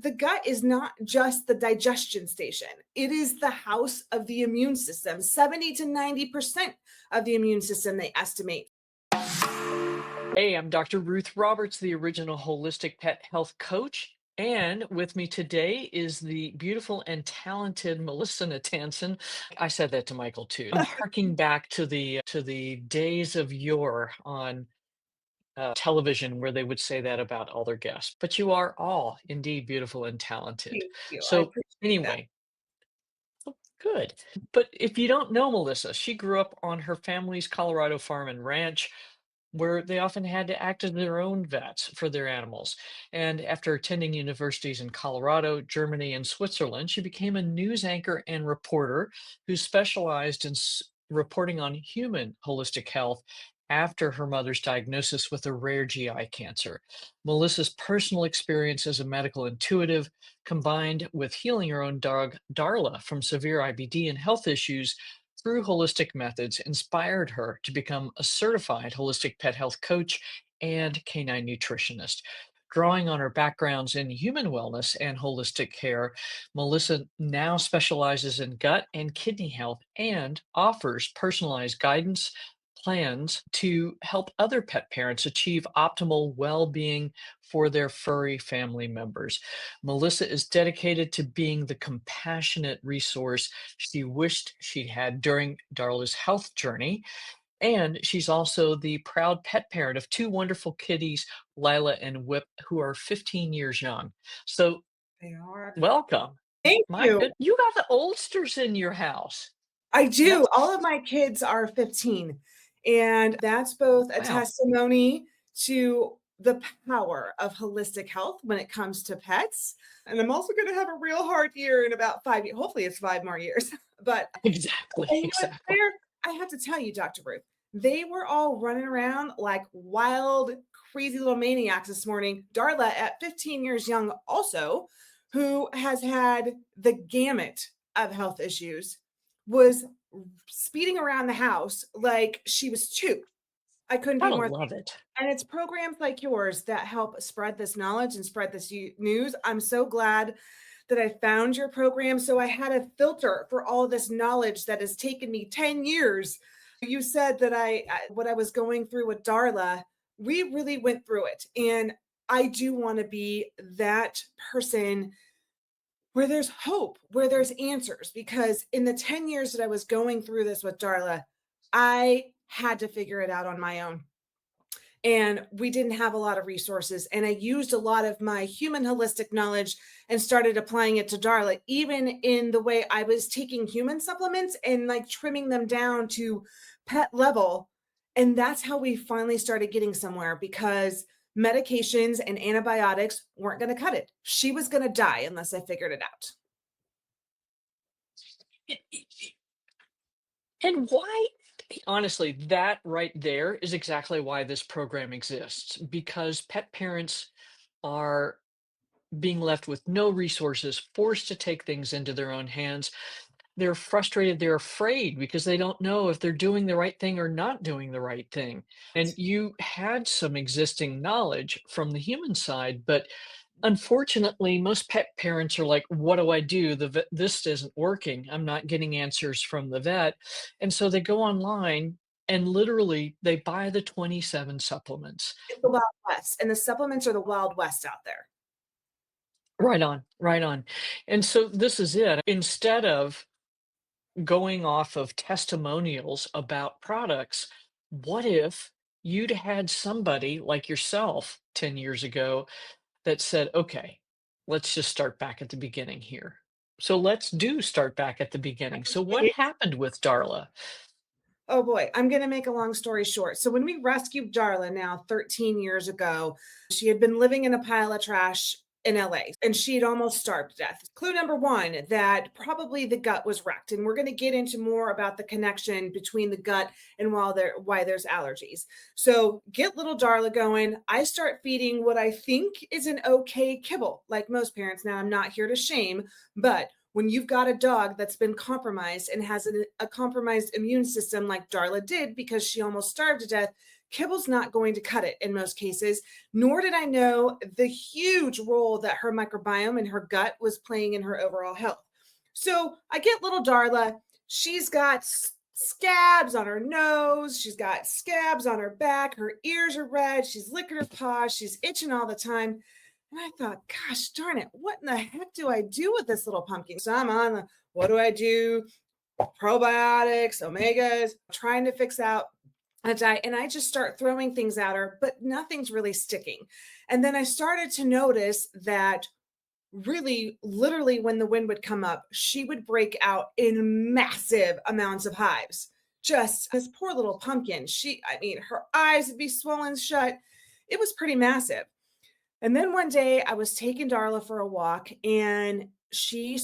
The gut is not just the digestion station. It is the house of the immune system. 70 to 90% of the immune system, they estimate. Hey, I'm Dr. Ruth Roberts, the original holistic pet health coach. And with me today is the beautiful and talented Melissa Nason. I said that to Michael too. Harking back to the days of yore on television where they would say that about all their guests. But you are all indeed beautiful and talented. Thank you. I So appreciate that. anyway, good. But if you don't know Melissa, she grew up on her family's Colorado farm and ranch where they often had to act as their own vets for their animals. And after attending universities in Colorado, Germany, and Switzerland, she became a news anchor and reporter who specialized in reporting on human holistic health after her mother's diagnosis with a rare GI cancer. Melissa's personal experience as a medical intuitive, combined with healing her own dog, Darla, from severe IBD and health issues, through holistic methods inspired her to become a certified holistic pet health coach and canine nutritionist. Drawing on her backgrounds in human wellness and holistic care, Melissa now specializes in gut and kidney health and offers personalized guidance plans to help other pet parents achieve optimal well being for their furry family members. Melissa is dedicated to being the compassionate resource she wished she had during Darla's health journey. And she's also the proud pet parent of two wonderful kitties, Lila and Whip, who are 15 years young. So, They are. welcome. Thank My you. good, you got the oldsters in your house. I do. That's All of my kids are 15, and that's both a wow. testimony to the power of holistic health when it comes to pets. And I'm also going to have a real hard year in about 5 years. Hopefully, it's 5 more years. But Exactly. and you know what? Exactly. I have to tell you, Dr. Ruth, they were all running around like wild, crazy little maniacs this morning. Darla, at 15 years young, also, who has had the gamut of health issues, was speeding around the house like she was two. I couldn't be Gotta more. love it. And it's programs like yours that help spread this knowledge and spread this news. I'm so glad that I found your program. So I had a filter for all this knowledge that has taken me 10 years. You said that what I was going through with Darla, we really went through it. And I do want to be that person where there's hope, where there's answers, because in the 10 years that I was going through this with Darla, I had to figure it out on my own, and we didn't have a lot of resources, and I used a lot of my human holistic knowledge and started applying it to Darla, even in the way I was taking human supplements and like trimming them down to pet level. And that's how we finally started getting somewhere, because medications and antibiotics weren't going to cut it. She was going to die unless I figured it out. And why, honestly, that right there is exactly why this program exists, because pet parents are being left with no resources, forced to take things into their own hands. They're frustrated, they're afraid because they don't know if they're doing the right thing or not doing the right thing. And you had some existing knowledge from the human side, but unfortunately, most pet parents are like, "What do I do? This isn't working. I'm not getting answers from the vet." And so they go online and literally they buy the 27 supplements. It's the Wild West, and the supplements are the Wild West out there. Right on, right on. And so this is it. Instead of going off of testimonials about products, what if you'd had somebody like yourself 10 years ago that said, okay, let's just start back at the beginning here. So let's do start back at the beginning. So what happened with Darla? Oh boy, I'm going to make a long story short. So when we rescued Darla now 13 years ago, she had been living in a pile of trash in LA, and she had almost starved to death. Clue number one, that probably the gut was wrecked. And we're going to get into more about the connection between the gut and why there's allergies. So get little Darla going. I start feeding what I think is an okay kibble, like most parents. Now, I'm not here to shame, but when you've got a dog that's been compromised and has a compromised immune system like Darla did because she almost starved to death, Kibble's not going to cut it in most cases, nor did I know the huge role that her microbiome and her gut was playing in her overall health. So I get little Darla. She's got scabs on her nose. She's got scabs on her back. Her ears are red. She's licking her paws. She's itching all the time. And I thought, gosh darn it, what in the heck do I do with this little pumpkin? So I'm on the, what do I do? Probiotics, omegas, trying to fix out a diet. And I just start throwing things at her, but nothing's really sticking. And then I started to notice that really, literally, when the wind would come up, she would break out in massive amounts of hives. Just this poor little pumpkin. I mean, her eyes would be swollen shut. It was pretty massive. And then one day I was taking Darla for a walk and she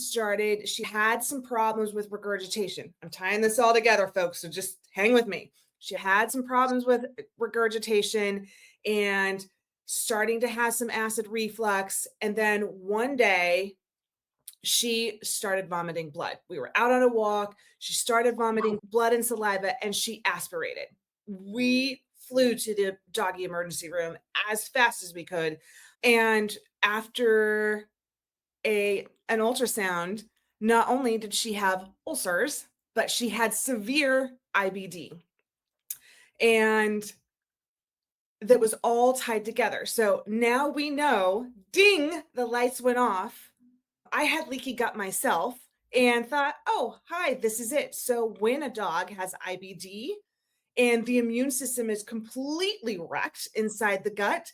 had some problems with regurgitation. I'm tying this all together, folks, so just hang with me. She had some problems with regurgitation and starting to have some acid reflux. And then one day she started vomiting blood. We were out on a walk. She started vomiting blood and saliva and she aspirated. We flew to the doggy emergency room as fast as we could. And after an ultrasound, not only did she have ulcers, but she had severe IBD. And that was all tied together. So now we know, ding, the lights went off. I had leaky gut myself and thought, oh, hi, this is it. So when a dog has IBD and the immune system is completely wrecked inside the gut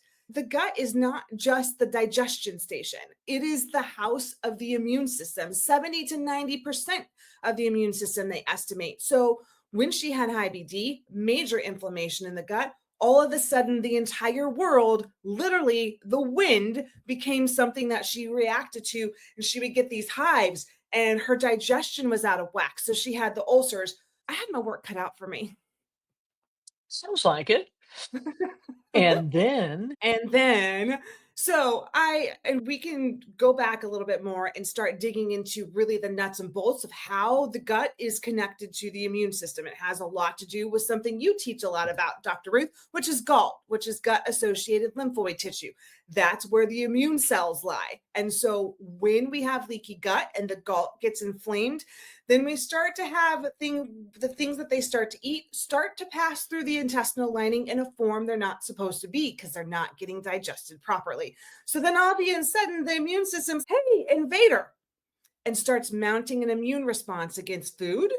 is not just the digestion station. It is the house of the immune system, 70 to 90% of the immune system, they estimate. So when she had IBD, major inflammation in the gut, all of a sudden the entire world, literally the wind, became something that she reacted to, and she would get these hives and her digestion was out of whack. So she had the ulcers. I had my work cut out for me. Sounds like it. And then And then, and we can go back a little bit more and start digging into really the nuts and bolts of how the gut is connected to the immune system. It has a lot to do with something you teach a lot about, Dr. Ruth, which is GALT, which is gut associated lymphoid tissue. That's where the immune cells lie. And so when we have leaky gut and the GALT gets inflamed, then we start to have the things that they start to eat start to pass through the intestinal lining in a form they're not supposed to be because they're not getting digested properly. So then all of a sudden the immune system's, hey, invader, and starts mounting an immune response against food.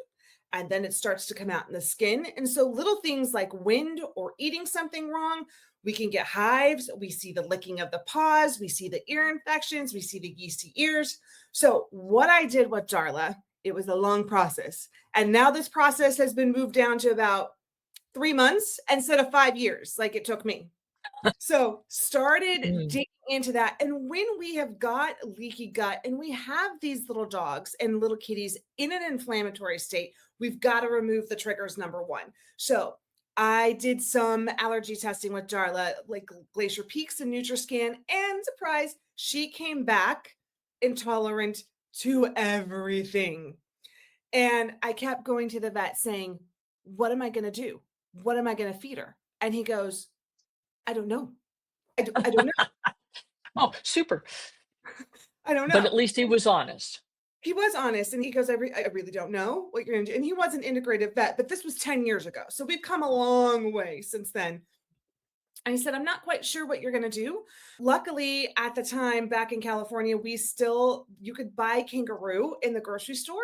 And then it starts to come out in the skin. And so little things like wind or eating something wrong, we can get hives. We see the licking of the paws. We see the ear infections. We see the yeasty ears. So what I did with Darla, it was a long process. And now this process has been moved down to about 3 months instead of 5 years, like it took me. So started mm, digging into that. And when we have got leaky gut and we have these little dogs and little kitties in an inflammatory state, we've got to remove the triggers, number one. So I did some allergy testing with Darla, like Glacier Peaks and Nutriscan, and surprise, she came back intolerant to everything. And I kept going to the vet saying, what am I going to do? What am I going to feed her? And he goes, I don't know. I don't know. oh, super. I don't But know. at least he was honest. He was honest and he goes, I really don't know what you're going to do. And he was an integrative vet, but this was 10 years ago. So we've come a long way since then. And he said, I'm not quite sure what you're going to do. Luckily, at the time back in California, you could buy kangaroo in the grocery store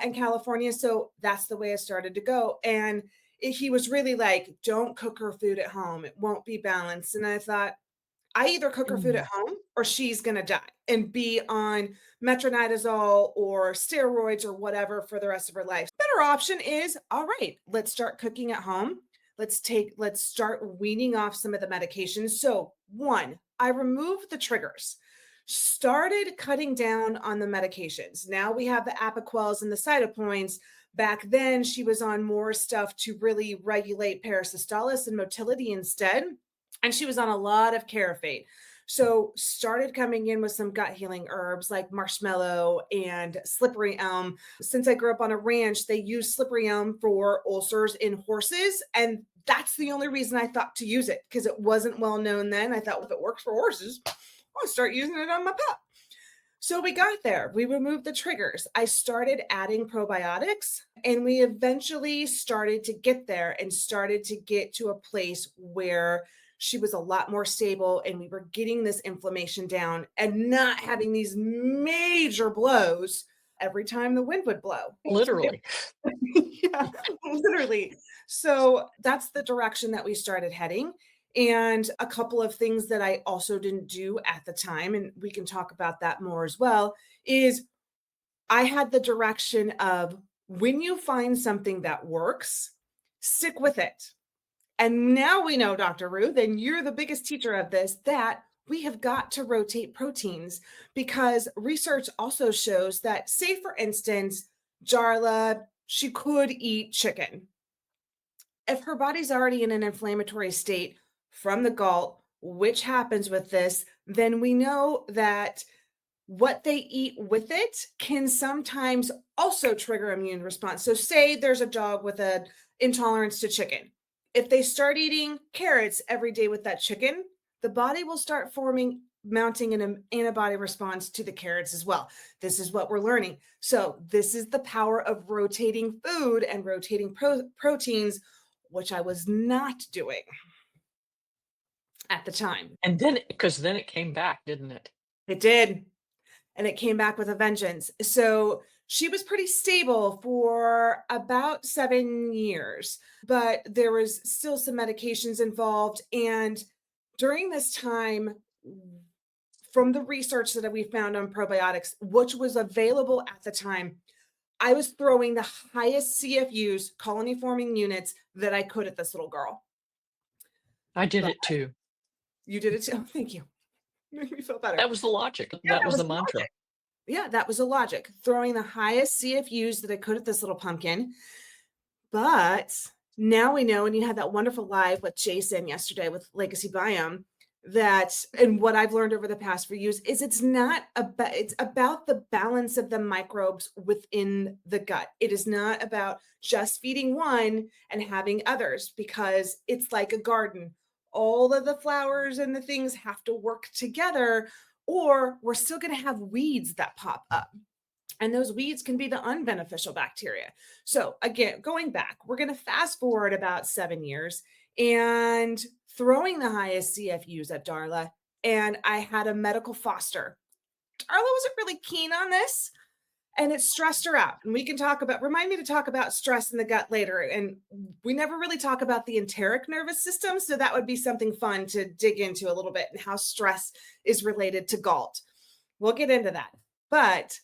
in California. So that's the way it started to go. And he was really like, don't cook her food at home. It won't be balanced. And I thought, I either cook her food at Mm. home or she's going to die and be on metronidazole or steroids or whatever for the rest of her life. Better option is, all right, let's start cooking at home. Let's start weaning off some of the medications. So one, I removed the triggers, started cutting down on the medications. Now we have the Apoquels and the cytopoints. Back then she was on more stuff to really regulate parasystolis and motility instead. And she was on a lot of Carafate. So started coming in with some gut healing herbs like marshmallow and slippery elm. Since I grew up on a ranch, they use slippery elm for ulcers in horses. And that's the only reason I thought to use it, because it wasn't well known then. I thought, well, if it works for horses, I'll start using it on my pup. So we got there. We removed the triggers. I started adding probiotics, and we eventually started to get there and started to get to a place where she was a lot more stable and we were getting this inflammation down and not having these major blows every time the wind would blow. Literally. Yeah, literally. So that's the direction that we started heading. And a couple of things that I also didn't do at the time, and we can talk about that more as well, is I had the direction of, when you find something that works, stick with it. And now we know, Dr. Ruth, and you're the biggest teacher of this, that we have got to rotate proteins, because research also shows that, say, for instance, Darla, she could eat chicken. If her body's already in an inflammatory state from the gall, which happens with this, then we know that what they eat with it can sometimes also trigger immune response. So say there's a dog with an intolerance to chicken. If they start eating carrots every day with that chicken, the body will start mounting an antibody response to the carrots as well. This is what we're learning. So this is the power of rotating food and rotating proteins, which I was not doing at the time. And then, because then it came back, didn't it? It did. And it came back with a vengeance. So she was pretty stable for about 7 years, but there was still some medications involved. And during this time, from the research that we found on probiotics, which was available at the time, I was throwing the highest CFUs, colony forming units, that I could at this little girl. I did But it too. you did it too. Oh, thank you. Made me feel better. That was the logic. Yeah, That that was was the the mantra. logic. Yeah, that was the logic. Throwing the highest CFUs that I could at this little pumpkin. But now we know, and you had that wonderful live with Jason yesterday with Legacy Biome, that, and what I've learned over the past few years is, it's not about, it's about the balance of the microbes within the gut. It is not about just feeding one and having others, because it's like a garden. All of the flowers and the things have to work together, or we're still going to have weeds that pop up. And those weeds can be the unbeneficial bacteria. So again, going back, we're going to fast forward about 7 years and throwing the highest CFUs at Darla. And I had a medical foster. Darla wasn't really keen on this, and it stressed her out. And we can remind me to talk about stress in the gut later. And we never really talk about the enteric nervous system. So that would be something fun to dig into a little bit, and how stress is related to GALT. We'll get into that. But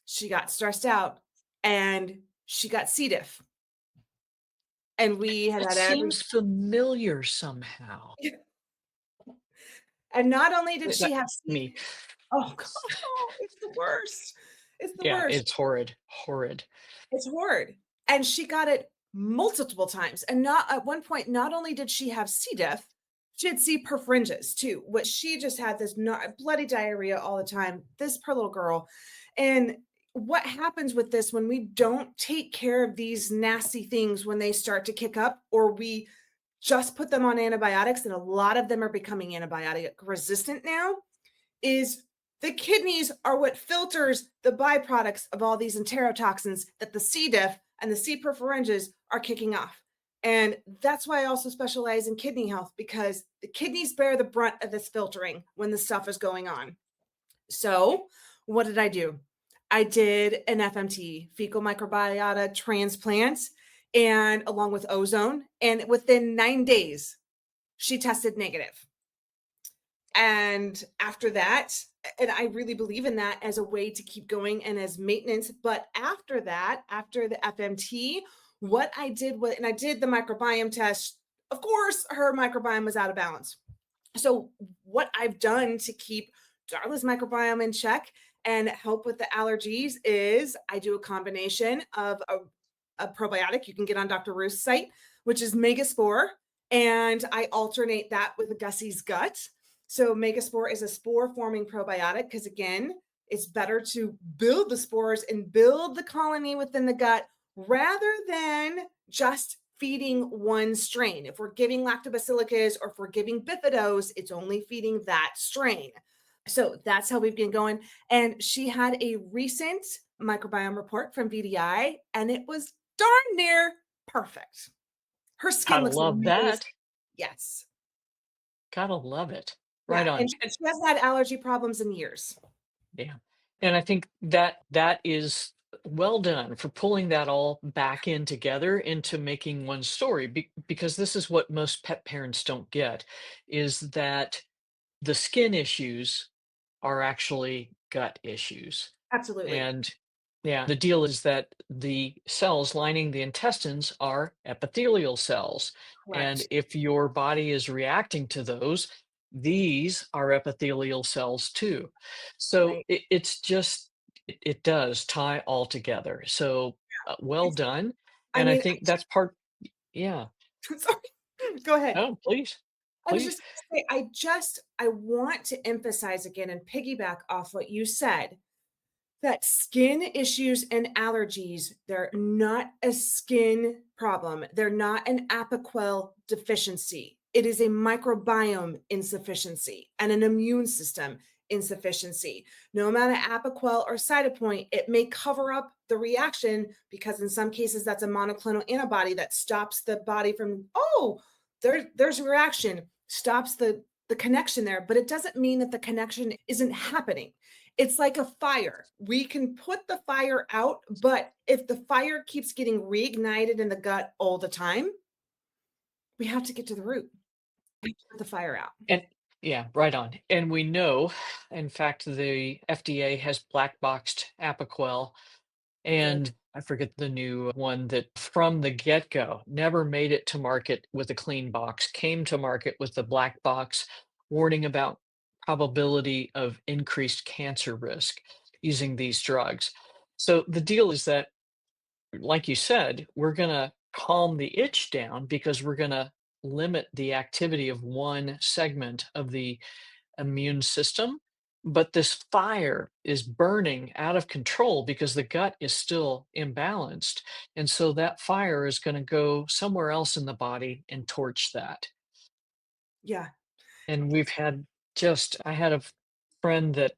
she got stressed out and she got C. diff. And we had It had every, seems familiar somehow. and not only did she That have C. me. Oh, God, it's the worst. It's the Yeah, worst. it's horrid. Horrid. It's horrid. And she got it multiple times. And not at one point, not only did she have C. diff, she had C. perfringens too, which she just had this bloody diarrhea all the time. This poor little girl. And what happens with this when we don't take care of these nasty things when they start to kick up, or we just put them on antibiotics, and a lot of them are becoming antibiotic resistant now, is the kidneys are what filters the byproducts of all these enterotoxins that the C. diff and the C. perfringens are kicking off. And that's why I also specialize in kidney health, because the kidneys bear the brunt of this filtering when the stuff is going on. So what did I do? I did an FMT, fecal microbiota transplant, and along with ozone. And within 9 days, she tested negative. And after that, and I really believe in that as a way to keep going and as maintenance. But after that, after the FMT, what I did was, and I did the microbiome test. Of course, her microbiome was out of balance. So what I've done to keep Darla's microbiome in check and help with the allergies is I do a combination of a probiotic you can get on Dr. Ruth's site, which is Megaspore, and I alternate that with the Gussie's Gut. So Megaspore is a spore-forming probiotic, because again, it's better to build the spores and build the colony within the gut rather than just feeding one strain. If we're giving lactobacillus or if we're giving bifidos, it's only feeding that strain. So that's how we've been going. And she had a recent microbiome report from VDI, and it was darn near perfect. Her skin Gotta looks love amazing. that. Yes. Gotta love it. Right Yeah. on. And she hasn't had allergy problems in years. Yeah. And I think that that is well done for pulling that all back in together into making one story because this is what most pet parents don't get is that the skin issues are actually gut issues. Absolutely. And yeah, the deal is that the cells lining the intestines are epithelial cells. And Correct. if your body is reacting to those, these are epithelial cells too. So Right. it's just, it does tie all together. So well It's, done. I And I mean, think that's part, yeah. sorry. Go ahead. Oh, please, I was please. just gonna say, I want to emphasize again and piggyback off what you said that skin issues and allergies, they're not a skin problem. They're not an Apoquel deficiency. It is a microbiome insufficiency and an immune system insufficiency. No amount of Apoquel or Cytopoint, it may cover up the reaction because in some cases that's a monoclonal antibody that stops the body from, oh, there's a reaction, stops the connection there, but it doesn't mean that the connection isn't happening. It's like a fire. We can put the fire out, but if the fire keeps getting reignited in the gut all the time, we have to get to the root. We have to put the fire out. And yeah, right on. And we know, in fact, the FDA has black boxed Apoquel, Good. and I forget the new one that from the get go never made it to market with a clean box, came to market with the black box warning about probability of increased cancer risk using these drugs. So the deal is that like you said, we're going to calm the itch down because we're going to limit the activity of one segment of the immune system. But this fire is burning out of control because the gut is still imbalanced. And so that fire is going to go somewhere else in the body and torch that. Yeah. And we've had just, I had a friend that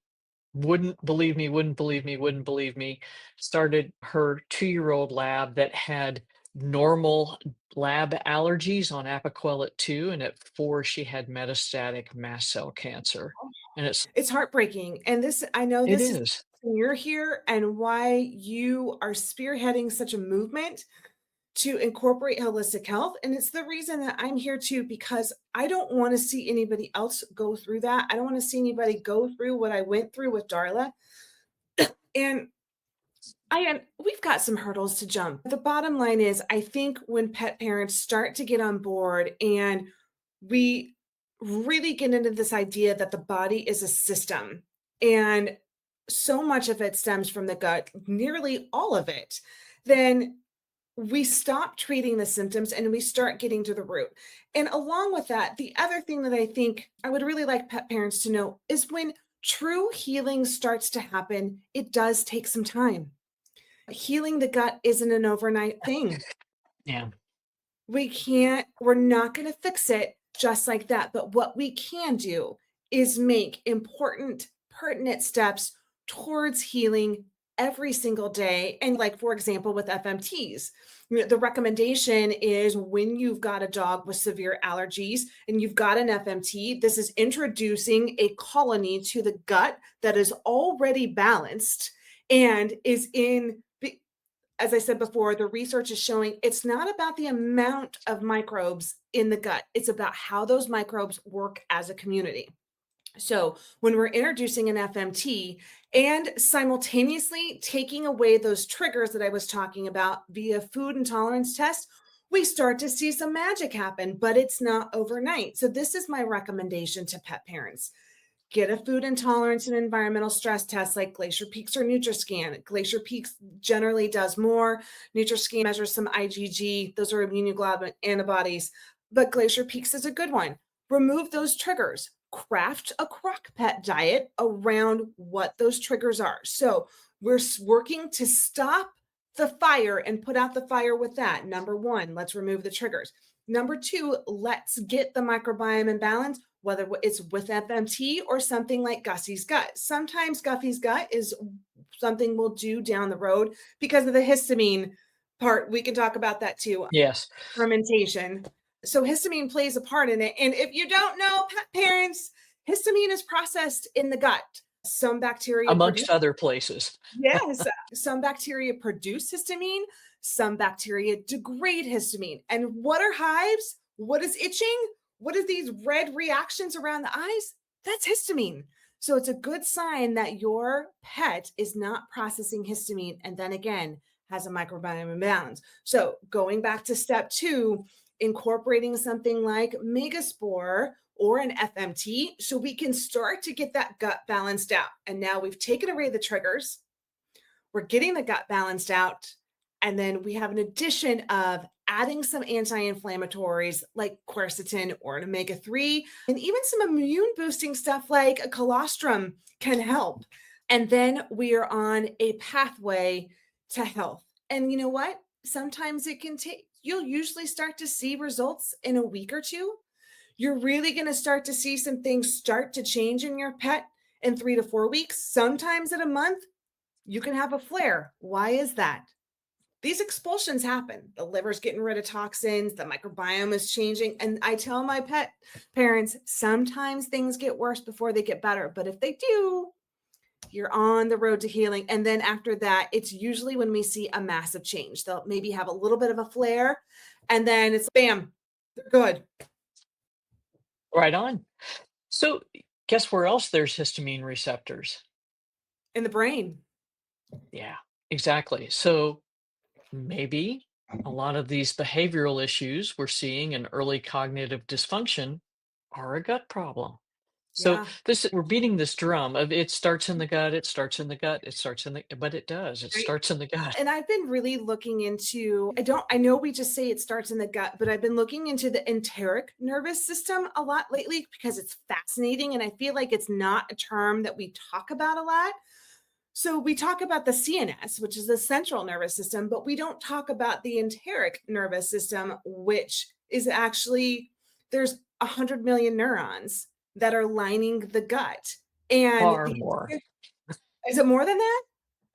wouldn't believe me, wouldn't believe me, wouldn't believe me. Started her 2-year-old lab that had normal lab allergies on Apoquel at 2, and at 4 she had metastatic mast cell cancer. And It's heartbreaking. And this, I know it this is is. you're here and why you are spearheading such a movement to incorporate holistic health. And it's the reason that I'm here too, because I don't want to see anybody else go through that. I don't want to see anybody go through what I went through with Darla. And we've got some hurdles to jump. The bottom line is, I think when pet parents start to get on board and we really get into this idea that the body is a system and so much of it stems from the gut, nearly all of it, then we stop treating the symptoms and we start getting to the root. And along with that, the other thing that I think I would really like pet parents to know is when true healing starts to happen, it does take some time. Healing the gut isn't an overnight thing. Yeah. We're not going to fix it just like that. But what we can do is make important, pertinent steps towards healing every single day. And, like, for example, with FMTs, the recommendation is when you've got a dog with severe allergies and you've got an FMT, this is introducing a colony to the gut that is already balanced and is in as I said before, the research is showing it's not about the amount of microbes in the gut. It's about how those microbes work as a community. So, when we're introducing an FMT and simultaneously taking away those triggers that I was talking about via food intolerance test, we start to see some magic happen, but it's not overnight. So, this is my recommendation to pet parents. Get a food intolerance and environmental stress test like Glacier Peaks or NutriScan. Glacier Peaks generally does more. NutriScan measures some IgG. Those are immunoglobulin antibodies, but Glacier Peaks is a good one. Remove those triggers. Craft a crock pet diet around what those triggers are. So we're working to stop the fire and put out the fire with that. Number one, let's remove the triggers. Number two, let's get the microbiome in balance, whether it's with FMT or something like Gussie's gut. Sometimes Guffy's gut is something we'll do down the road because of the histamine part. We can talk about that too. Yes, Fermentation. So histamine plays a part in it. And if you don't know, parents, histamine is processed in the gut. Some bacteria produce, amongst other places. yes, some bacteria produce histamine, some bacteria degrade histamine. And what are hives? What is itching? What are these red reactions around the eyes? That's histamine. So it's a good sign that your pet is not processing histamine and then again has a microbiome imbalance. So going back to step two, incorporating something like megaspore or an FMT so we can start to get that gut balanced out. And now we've taken away the triggers, we're getting the gut balanced out, and then we have an addition of adding some anti-inflammatories like quercetin or an omega-3, and even some immune boosting stuff like a colostrum can help. And then we are on a pathway to health. And you know what? Sometimes it can take, you'll usually start to see results in a week or two. You're really going to start to see some things start to change in your pet in 3 to 4 weeks, sometimes in a month. You can have a flare. Why is that? These expulsions happen. The liver's getting rid of toxins, the microbiome is changing. And I tell my pet parents, sometimes things get worse before they get better. But if they do, you're on the road to healing. And then after that, it's usually when we see a massive change. They'll maybe have a little bit of a flare, and then it's bam, they're good. Right on. So, guess where else there's histamine receptors? In the brain. Yeah, exactly. So, maybe a lot of these behavioral issues we're seeing in early cognitive dysfunction are a gut problem. So Yeah. this we're beating this drum of it starts in the gut, it starts in the gut, it starts in the but it does. It Right. starts in the gut. And I've been really looking into, I know we just say it starts in the gut, but I've been looking into the enteric nervous system a lot lately because it's fascinating. And I feel like it's not a term that we talk about a lot. So we talk about the CNS, which is the central nervous system, but we don't talk about the enteric nervous system, which is actually, there's 100 million neurons that are lining the gut. And Far the, more. is it more than that?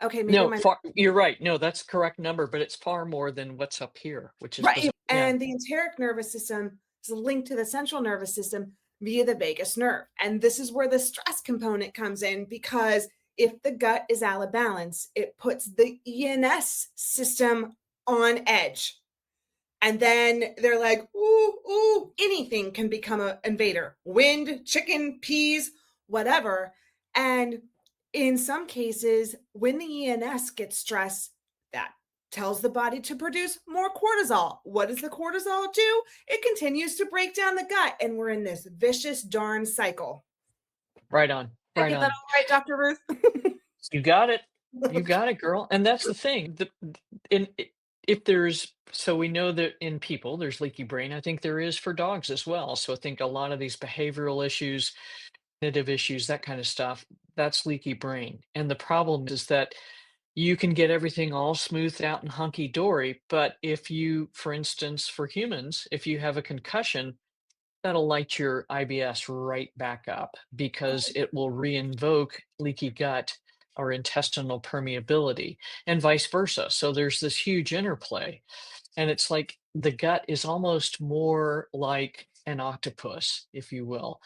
Okay, maybe No, my far you're right. No, that's the correct number, but it's far more than what's up here, which is right. bizarre. Yeah. And the enteric nervous system is linked to the central nervous system via the vagus nerve. And this is where the stress component comes in because if the gut is out of balance, it puts the ENS system on edge. And then they're like, ooh, ooh, anything can become an invader. Wind, chicken, peas, whatever. And in some cases, when the ENS gets stressed, that tells the body to produce more cortisol. What does the cortisol do? It continues to break down the gut, and we're in this vicious darn cycle. Right on. Did I Right get that on. all right, Dr. Ruth? You got it. You got it, girl. And that's the thing. In if there's so we know that in people there's leaky brain. I think there is for dogs as well. So I think a lot of these behavioral issues, cognitive issues, that kind of stuff, that's leaky brain. And the problem is that you can get everything all smoothed out and hunky dory, but if you, for instance, for humans, if you have a concussion, that'll light your IBS right back up because it will reinvoke leaky gut or intestinal permeability and vice versa. So there's this huge interplay. And it's like the gut is almost more like an octopus, if you will.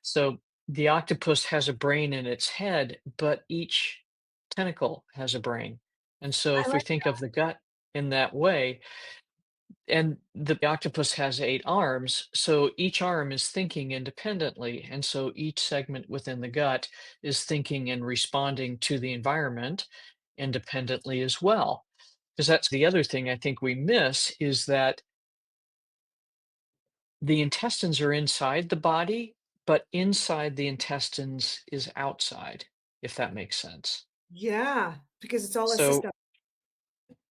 So the octopus has a brain in its head, but each tentacle has a brain. And so I if we like think of the gut in that way, and the octopus has 8 arms, so each arm is thinking independently. And so each segment within the gut is thinking and responding to the environment independently as well. Because that's the other thing I think we miss is that the intestines are inside the body, but inside the intestines is outside, if that makes sense. yeah, because it's all a So system.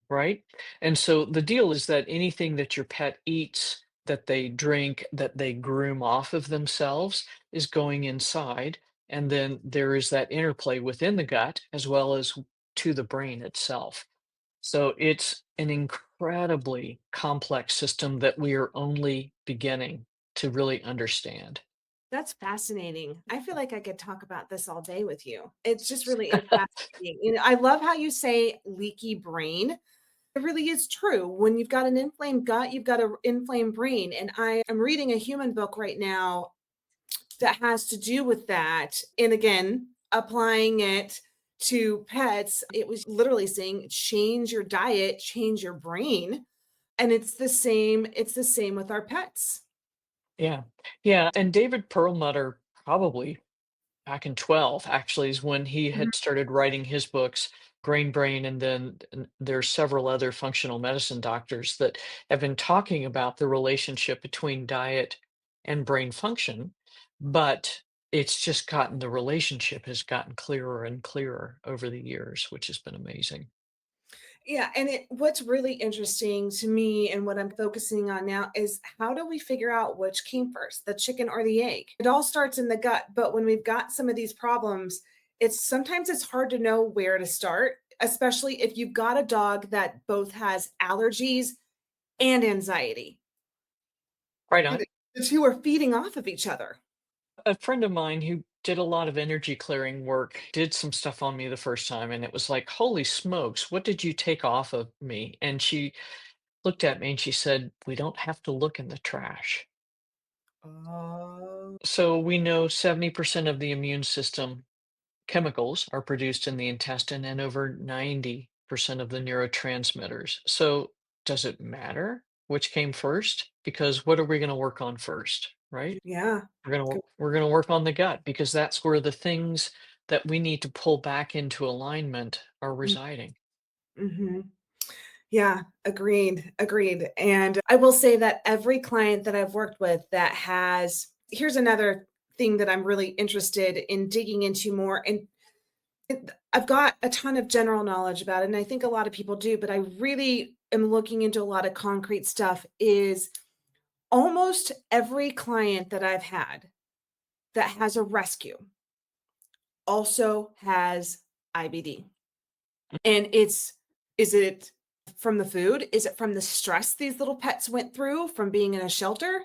right? And so the deal is that anything that your pet eats, that they drink, that they groom off of themselves is going inside. And then there is that interplay within the gut as well as to the brain itself. So it's an incredibly complex system that we are only beginning to really understand. That's fascinating. I feel like I could talk about this all day with you. It's just really is fascinating. I love how you say leaky brain. It really is true. When you've got an inflamed gut, you've got an inflamed brain. And I am reading a human book right now that has to do with that. And again, applying it to pets, it was literally saying change your diet, change your brain. And it's the same with our pets. Yeah. Yeah. And David Perlmutter, probably back in 12, actually, is when he Mhm. had started writing his books, Grain Brain, and then there's several other functional medicine doctors that have been talking about the relationship between diet and brain function. But it's just gotten the relationship has gotten clearer and clearer over the years, which has been amazing. Yeah, and what's really interesting to me and what I'm focusing on now is how do we figure out which came first, the chicken or the egg? It all starts in the gut, but when we've got some of these problems, it's hard to know where to start, especially if you've got a dog that both has allergies and anxiety. Right And on. the two are feeding off of each other. A friend of mine who did a lot of energy clearing work did some stuff on me the first time, and it was like, holy smokes, what did you take off of me? And she looked at me and she said, we don't have to look in the trash. Oh, So we know 70% of the immune system chemicals are produced in the intestine and over 90% of the neurotransmitters. So does it matter which came first? Because what are we going to work on first, right? yeah. We're gonna work on the gut because that's where the things that we need to pull back into alignment are residing. Mm-hmm. Yeah, agreed, agreed. And I will say that every client that I've worked with that has here's another thing that I'm really interested in digging into more. And I've got a ton of general knowledge about it, and I think a lot of people do, but I really am looking into a lot of concrete stuff. Is almost every client that I've had that has a rescue also has IBD. And is it from the food? Is it from the stress these little pets went through from being in a shelter?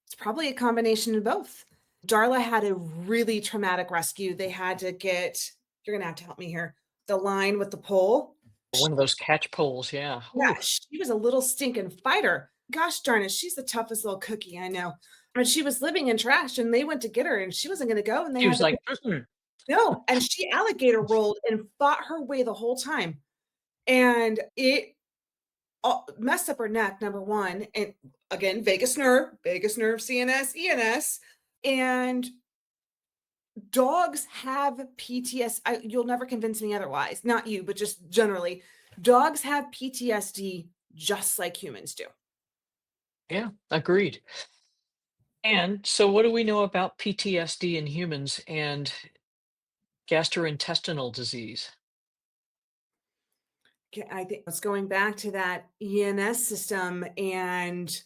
It's probably a combination of both. Darla had a really traumatic rescue. They had to get, you're gonna have to help me here, the line with the pole. One of those catch poles, yeah. Yeah, Ooh, she was a little stinking fighter. Gosh darn it, she's the toughest little cookie I know. And she was living in trash and they went to get her and she wasn't gonna go and they he had was to like, "Mm-mm." no, and she alligator rolled and fought her way the whole time. And it messed up her neck, number 1, and again, vagus nerve, CNS, ENS, and dogs have PTS you'll never convince me otherwise, not you, but just generally. Dogs have PTSD just like humans do. Yeah, agreed. And so what do we know about PTSD in humans and gastrointestinal disease? I think it's going back to that ENS system and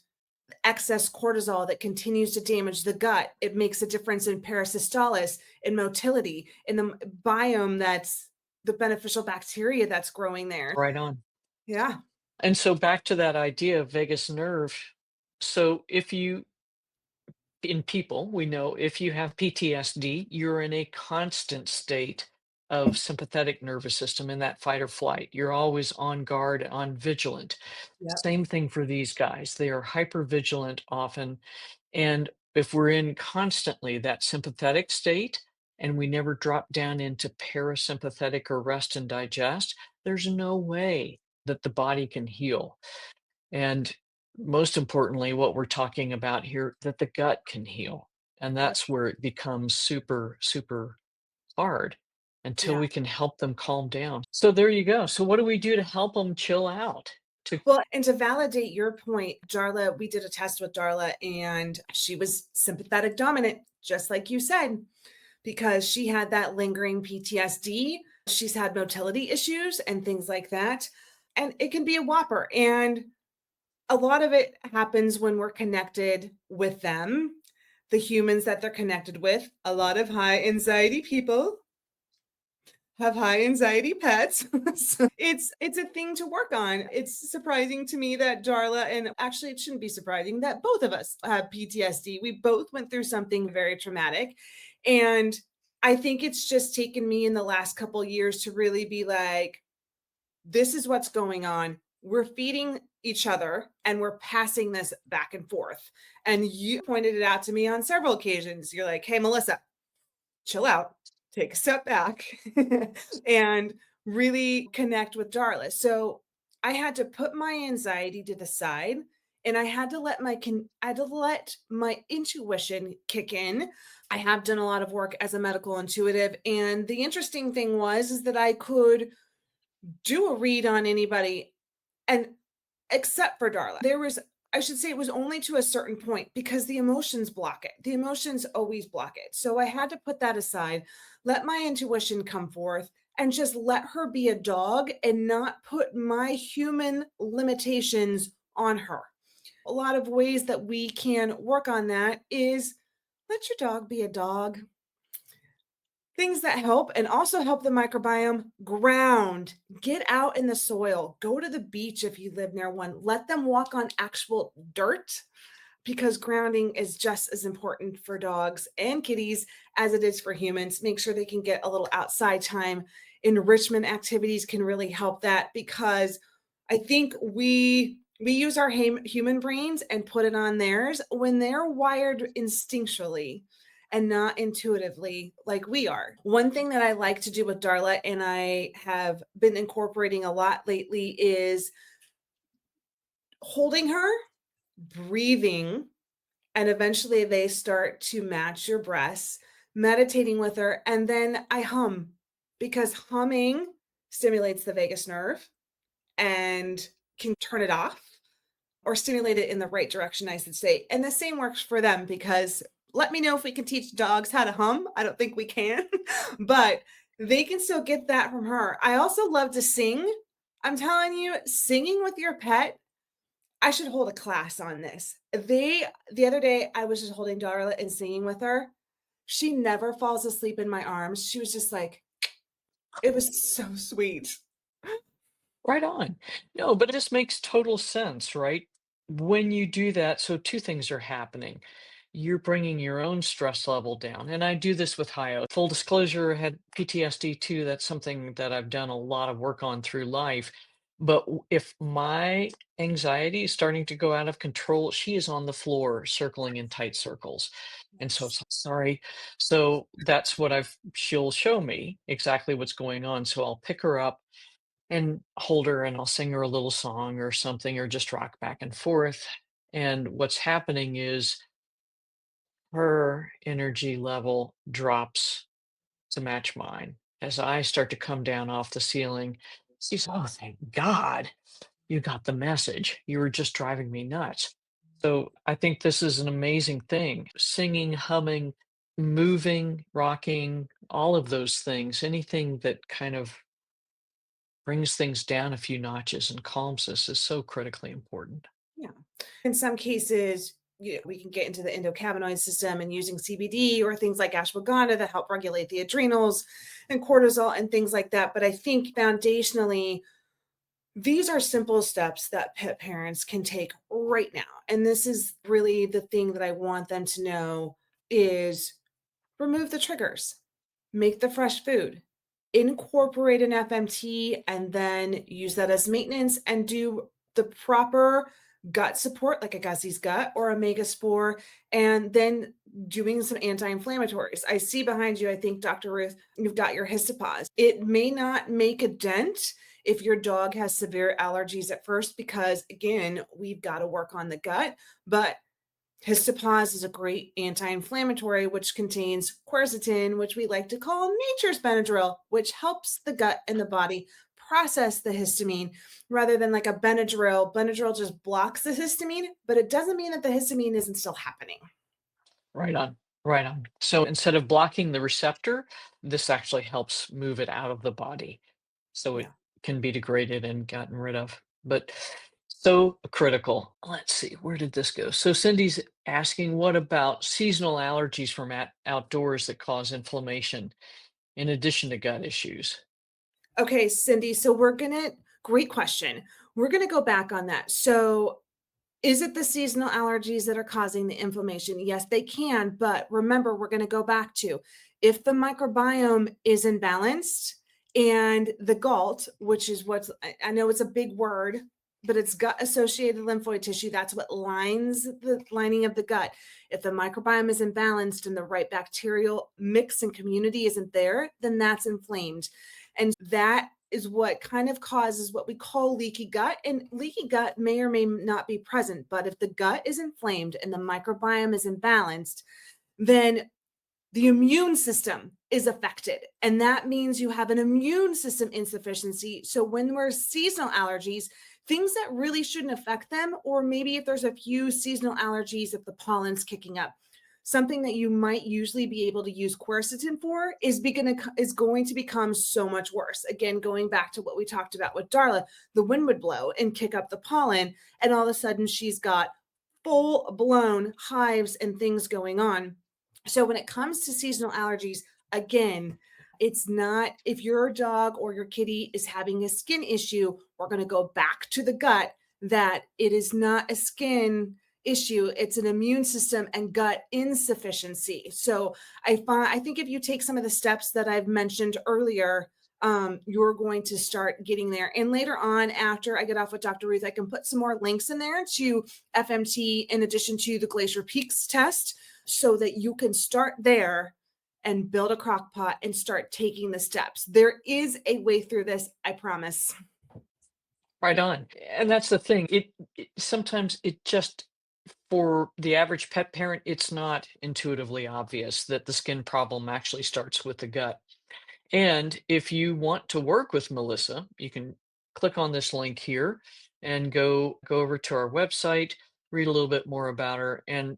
excess cortisol that continues to damage the gut. It makes a difference in parasystolis, in motility, in the biome that's the beneficial bacteria that's growing there. Right on. Yeah. And so back to that idea of vagus nerve. So if you in people, we know if you have PTSD, you're in a constant state of sympathetic nervous system in that fight or flight. You're always on guard, on vigilant. Yep. Same thing for these guys. They are hyper vigilant often. And if we're in constantly that sympathetic state and we never drop down into parasympathetic or rest and digest, there's no way that the body can heal. And most importantly, what we're talking about here, that the gut can heal. And Yep. that's where it becomes super, super hard until Yeah. we can help them calm down. So there you go. So what do we do to help them chill out? To Well, and to validate your point, Darla, we did a test with Darla and she was sympathetic dominant, just like you said, because she had that lingering PTSD. She's had motility issues and things like that. And it can be a whopper. And a lot of it happens when we're connected with them, the humans that they're connected with, a lot of high anxiety people. have high anxiety pets. So it's a thing to work on. It's surprising to me that Darla, and actually it shouldn't be surprising that both of us have PTSD. We both went through something very traumatic. And I think it's just taken me in the last couple years to really be like, this is what's going on. We're feeding each other and we're passing this back and forth. And you pointed it out to me on several occasions. You're like, hey, Melissa, chill out, take a step back, and really connect with Darla. So I had to put my anxiety to the side and I had to let my intuition kick in. I have done a lot of work as a medical intuitive, and the interesting thing was is that I could do a read on anybody, and except for Darla. There was, I should say, it was only to a certain point because the emotions block it. The emotions always block it. So I had to put that aside, let my intuition come forth, and just let her be a dog and not put my human limitations on her. A lot of ways that we can work on that is let your dog be a dog. Things that help and also help the microbiome: ground, get out in the soil, go to the beach if you live near one, let them walk on actual dirt because grounding is just as important for dogs and kitties as it is for humans. Make sure they can get a little outside time. Enrichment activities can really help that because I think we use our human brains and put it on theirs when they're wired instinctually and not intuitively like we are. One thing that I like to do with Darla, and I have been incorporating a lot lately, is holding her, breathing, and eventually they start to match your breaths, meditating with her, and then I hum because humming stimulates the vagus nerve and can turn it off or stimulate it in the right direction, I should say. And the same works for them because let me know if we can teach dogs how to hum. I don't think we can, but they can still get that from her. I also love to sing. I'm telling you, singing with your pet, I should hold a class on this. The other day I was just holding Darla and singing with her. She never falls asleep in my arms. She was just like, it was so sweet. Right on. No, but this makes total sense, right? When you do that, so two things are happening. You're bringing your own stress level down. And I do this with Hio. Full disclosure, I had PTSD too. That's something that I've done a lot of work on through life. But if my anxiety is starting to go out of control, she is on the floor circling in tight circles. And so it's like, sorry. So that's what she'll show me exactly what's going on. So I'll pick her up and hold her and I'll sing her a little song or something or just rock back and forth. And what's happening is her energy level drops to match mine. As I start to come down off the ceiling, she's, oh, thank God you got the message. You were just driving me nuts. So I think this is an amazing thing. Singing, humming, moving, rocking, all of those things, anything that kind of brings things down a few notches and calms us is so critically important. Yeah. In some cases, we can get into the endocannabinoid system and using CBD or things like ashwagandha that help regulate the adrenals and cortisol and things like that. But I think foundationally, these are simple steps that pet parents can take right now. And this is really the thing that I want them to know is remove the triggers, make the fresh food, incorporate an FMT, and then use that as maintenance and do the proper gut support, like a Gussie's gut or a Megaspore, and then doing some anti-inflammatories. I see behind you, I think, Dr. Ruth, you've got your histopause. It may not make a dent if your dog has severe allergies at first, because again, we've got to work on the gut, but histopause is a great anti-inflammatory, which contains quercetin, which we like to call nature's Benadryl, which helps the gut and the body process the histamine rather than like a Benadryl. Benadryl just blocks the histamine, but it doesn't mean that the histamine isn't still happening. Right on. Right on. So instead of blocking the receptor, this actually helps move it out of the body so it Yeah. can be degraded and gotten rid of. But so critical. Let's see, where did this go? So Cindy's asking, what about seasonal allergies from outdoors that cause inflammation in addition to gut issues? Okay, Cindy. So great question. We're gonna go back on that. So is it the seasonal allergies that are causing the inflammation? Yes, they can. But remember, we're going to go back to if the microbiome is imbalanced and the GALT, which is I know it's a big word, but it's gut associated lymphoid tissue. That's what lines the lining of the gut. If the microbiome is imbalanced and the right bacterial mix and community isn't there, then that's inflamed. And that is what kind of causes what we call leaky gut. And leaky gut may or may not be present, but if the gut is inflamed and the microbiome is imbalanced, then the immune system is affected. And that means you have an immune system insufficiency. So when we're seasonal allergies, things that really shouldn't affect them, or maybe if there's a few seasonal allergies, if the pollen's kicking up, something that you might usually be able to use quercetin for is going to become so much worse. Again, going back to what we talked about with Darla, the wind would blow and kick up the pollen, and all of a sudden she's got full blown hives and things going on. So when it comes to seasonal allergies, again, it's not if your dog or your kitty is having a skin issue, we're going to go back to the gut that it is not a skin issue, it's an immune system and gut insufficiency. So I think if you take some of the steps that I've mentioned earlier, you're going to start getting there. And later on, after I get off with Dr. Ruth, I can put some more links in there to FMT in addition to the Glacier Peaks test so that you can start there and build a crock pot and start taking the steps. There is a way through this, I promise. Right on. And that's the thing. It sometimes it just for the average pet parent, it's not intuitively obvious that the skin problem actually starts with the gut. And if you want to work with Melissa, you can click on this link here and go over to our website, read a little bit more about her, and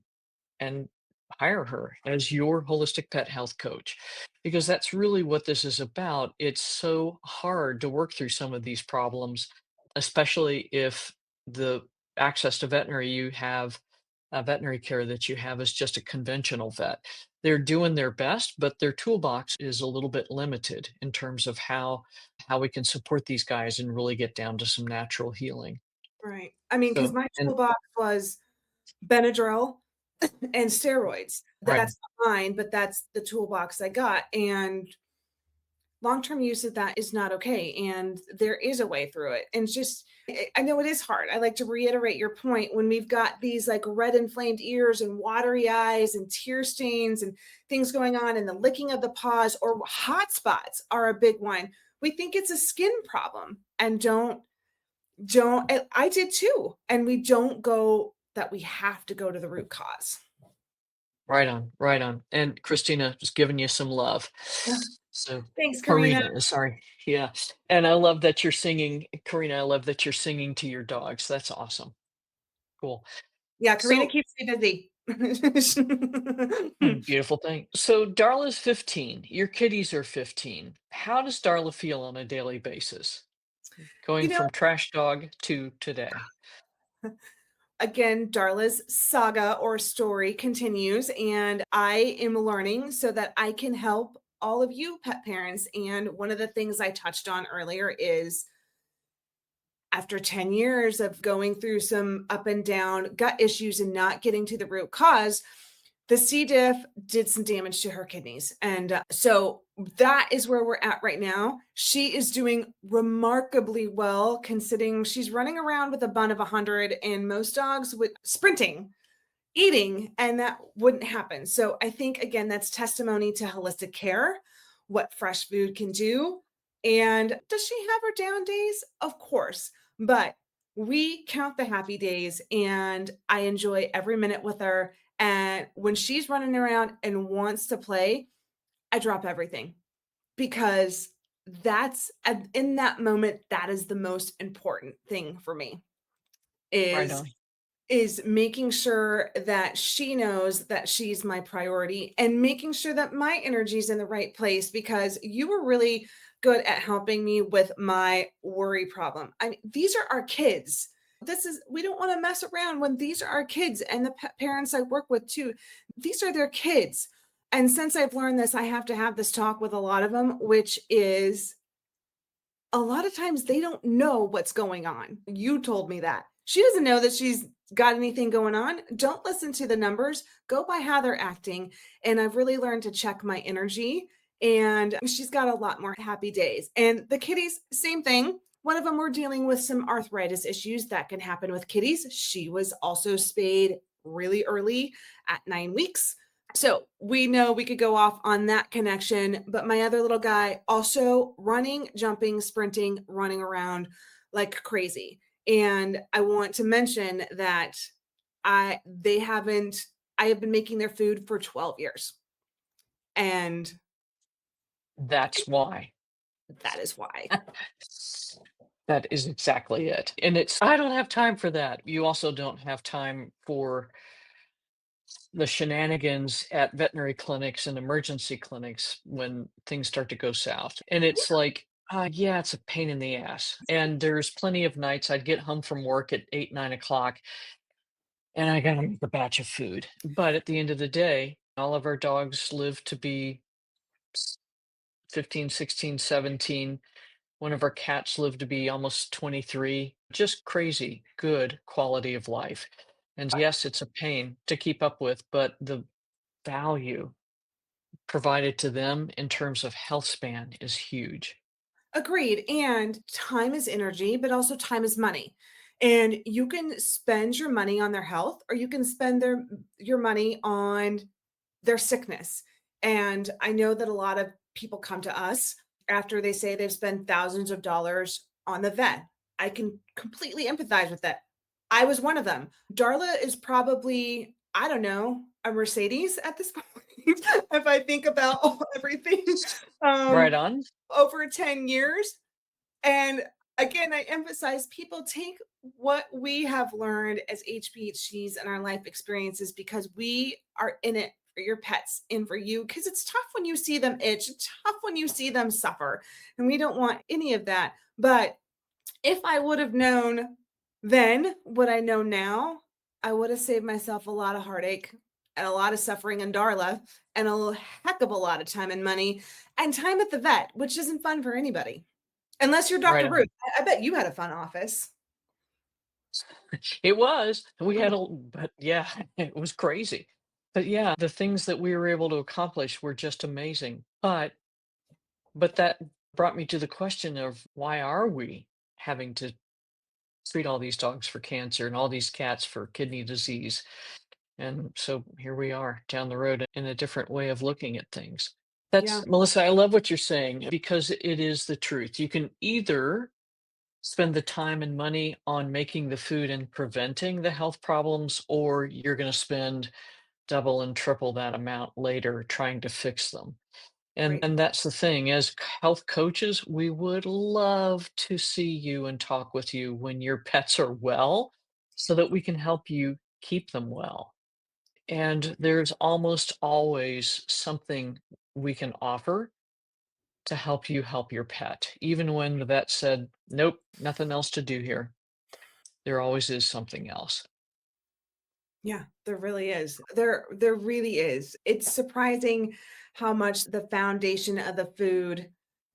hire her as your holistic pet health coach, because that's really what this is about. It's so hard to work through some of these problems, especially if the access to veterinary care that you have is just a conventional vet. They're doing their best, but their toolbox is a little bit limited in terms of how we can support these guys and really get down to some natural healing. Right. I mean, because So, my and toolbox was Benadryl and steroids. right, That's not mine, but that's the toolbox I got. And long-term use of that is not okay. And there is a way through it. And just, I know it is hard. I like to reiterate your point when we've got these like red inflamed ears and watery eyes and tear stains and things going on and the licking of the paws or hot spots are a big one. We think it's a skin problem and I did too. And we don't go that we have to go to the root cause. right on, right on. And Christina just giving you some love. Yeah. So Thanks, Karina. Karina, sorry. Yeah. And I love that you're singing, Karina, I love that you're singing to your dogs. That's awesome. Cool. Yeah, Karina So, keeps me busy. beautiful thing. So Darla's 15. Your kitties are 15. How does Darla feel on a daily basis? You Going know, from trash dog to today. again, Darla's saga or story continues, and I am learning so that I can help all of you pet parents. And one of the things I touched on earlier is after 10 years of going through some up and down gut issues and not getting to the root cause, the C. diff did some damage to her kidneys. And so that is where we're at right now. She is doing remarkably well considering she's running around with a bun of 100 and most dogs with sprinting, eating, and that wouldn't happen. So I think, again, that's testimony to holistic care, what fresh food can do. And does she have her down days? Of course. But we count the happy days and I enjoy every minute with her. And when she's running around and wants to play, I drop everything because in that moment, that is the most important thing for me Right is on. is making sure that she knows that she's my priority and making sure that my energy is in the right place because you were really good at helping me with my worry problem. I mean, these are our kids. We don't want to mess around when these are our kids and the parents I work with too. These are their kids. And since I've learned this, I have to have this talk with a lot of them, which is a lot of times they don't know what's going on. You told me that. She doesn't know that she's got anything going on. Don't listen to the numbers. Go by how they're acting. And I've really learned to check my energy. And she's got a lot more happy days. And the kitties, same thing. One of them were dealing with some arthritis issues that can happen with kitties. She was also spayed really early at 9 weeks. So we know we could go off on that connection. But my other little guy also running, jumping, sprinting, running around like crazy. And I want to mention that they haven't, I have been making their food for 12 years. And That's why. that is why. That is exactly it. And I don't have time for that. You also don't have time for the shenanigans at veterinary clinics and emergency clinics when things start to go south. And it's like, yeah, it's a pain in the ass. And there's plenty of nights I'd get home from work at 8, 9 o'clock, and I gotta make a batch of food. But at the end of the day, all of our dogs live to be 15, 16, 17. One of our cats lived to be almost 23. Just crazy good quality of life. And yes, it's a pain to keep up with, but the value provided to them in terms of health span is huge. Agreed. And time is energy, but also time is money. And you can spend your money on their health, or you can spend your money on their sickness. And I know that a lot of people come to us after they say they've spent thousands of dollars on the vet. I can completely empathize with that. I was one of them. Darla is probably, I don't know, a Mercedes at this point. If I think about everything Right um, on. over 10 years. And again, I emphasize people take what we have learned as HPHCs and our life experiences because we are in it for your pets and for you. Because it's tough when you see them itch, it's tough when you see them suffer. And we don't want any of that. But if I would have known then what I know now, I would have saved myself a lot of heartache and a lot of suffering in Darla and a heck of a lot of time and money and time at the vet, which isn't fun for anybody. Unless you're Right Dr. Ruth. on. I bet you had a fun office. It was. We had but yeah, it was crazy. But yeah, the things that we were able to accomplish were just amazing. But that brought me to the question of why are we having to treat all these dogs for cancer and all these cats for kidney disease? And so here we are down the road in a different way of looking at things. Yeah. That's Melissa, I love what you're saying because it is the truth. You can either spend the time and money on making the food and preventing the health problems, or you're going to spend double and triple that amount later trying to fix them. And Right. that's the thing. As health coaches, we would love to see you and talk with you when your pets are well so that we can help you keep them well. And there's almost always something we can offer to help you help your pet. Even when the vet said, nope, nothing else to do here, there always is something else. Yeah, there really is. There really is. It's surprising how much the foundation of the food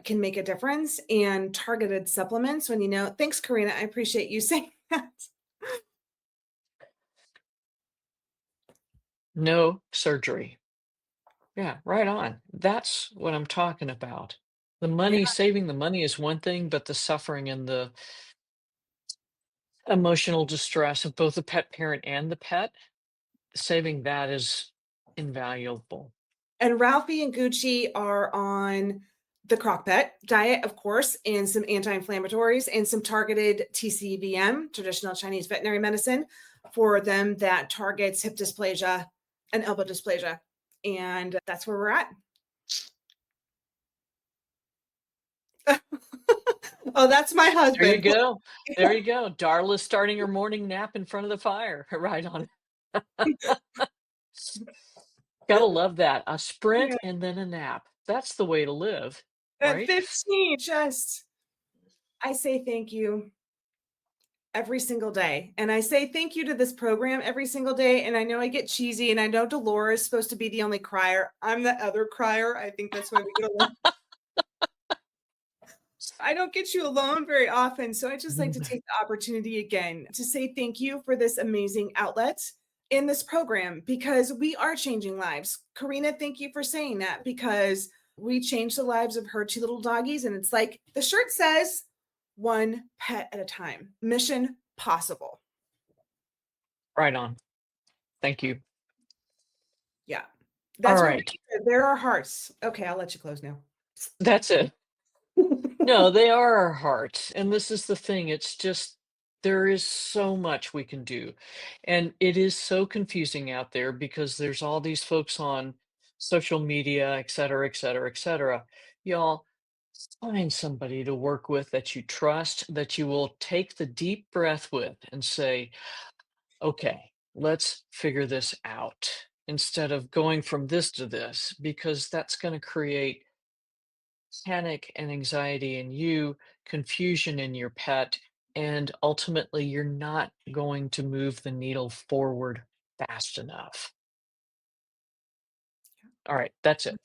can make a difference and targeted supplements when you know. Thanks, Karina. I appreciate you saying that. No surgery. Yeah, right on. That's what I'm talking about. The Yeah. money, saving the money is one thing, but the suffering and the emotional distress of both the pet parent and the pet, saving that is invaluable. And Ralphie and Gucci are on the crock-pot diet, of course, and some anti-inflammatories and some targeted TCVM, traditional Chinese veterinary medicine, for them that targets hip dysplasia and elbow dysplasia. And that's where we're at. Oh, that's my There you husband. go. There you go. Darla's starting her morning nap in front of the fire. Right on. Gotta love that. A sprint Yeah. and then a nap. That's the way to live, At right? 15, just I say thank you every single day. And I say thank you to this program every single day. And I know I get cheesy, and I know Dolores is supposed to be the only crier. I'm the other crier. I think that's why we get along. I don't get you alone very often, so I just like to Mm. take the opportunity again to say thank you for this amazing outlet in this program because we are changing lives. Karina, thank you for saying that because we changed the lives of her two little doggies. And it's like the shirt says, one pet at a time. Mission possible. Right on. Thank you. Yeah. All That's what we right. do. There are hearts. Okay, I'll let you close now. That's it. No, they are our hearts. And this is the thing. It's just there is so much we can do. And it is so confusing out there because there's all these folks on social media, et cetera, et cetera, et cetera. Y'all find somebody to work with that you trust, that you will take the deep breath with and say, okay, let's figure this out instead of going from this to this, because that's going to create panic and anxiety in you, confusion in your pet, and ultimately you're not going to move the needle forward fast enough. All right, that's it.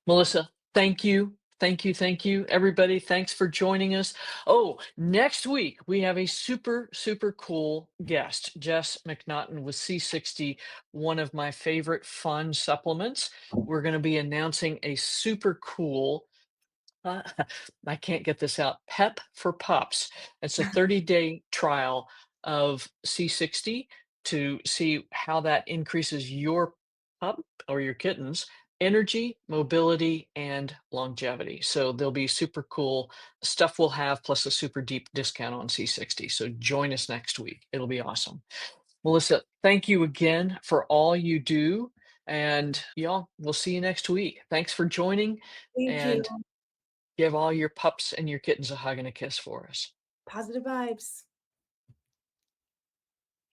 Melissa, thank you. Thank you. Thank you. Everybody, thanks for joining us. Oh, next week we have a super, super cool guest, Jess McNaughton with C60, one of my favorite fun supplements. We're going to be announcing a super cool uh, I can't get this out. Pep for Pups. It's a 30-day trial of C60 to see how that increases your pup or your kitten's energy, mobility, and longevity. So there'll be super cool stuff we'll have, plus a super deep discount on C60. So join us next week. It'll be awesome. Melissa, thank you again for all you do. And y'all, we'll see you next week. Thanks for joining. Thank you. And give all your pups and your kittens a hug and a kiss for us. Positive vibes.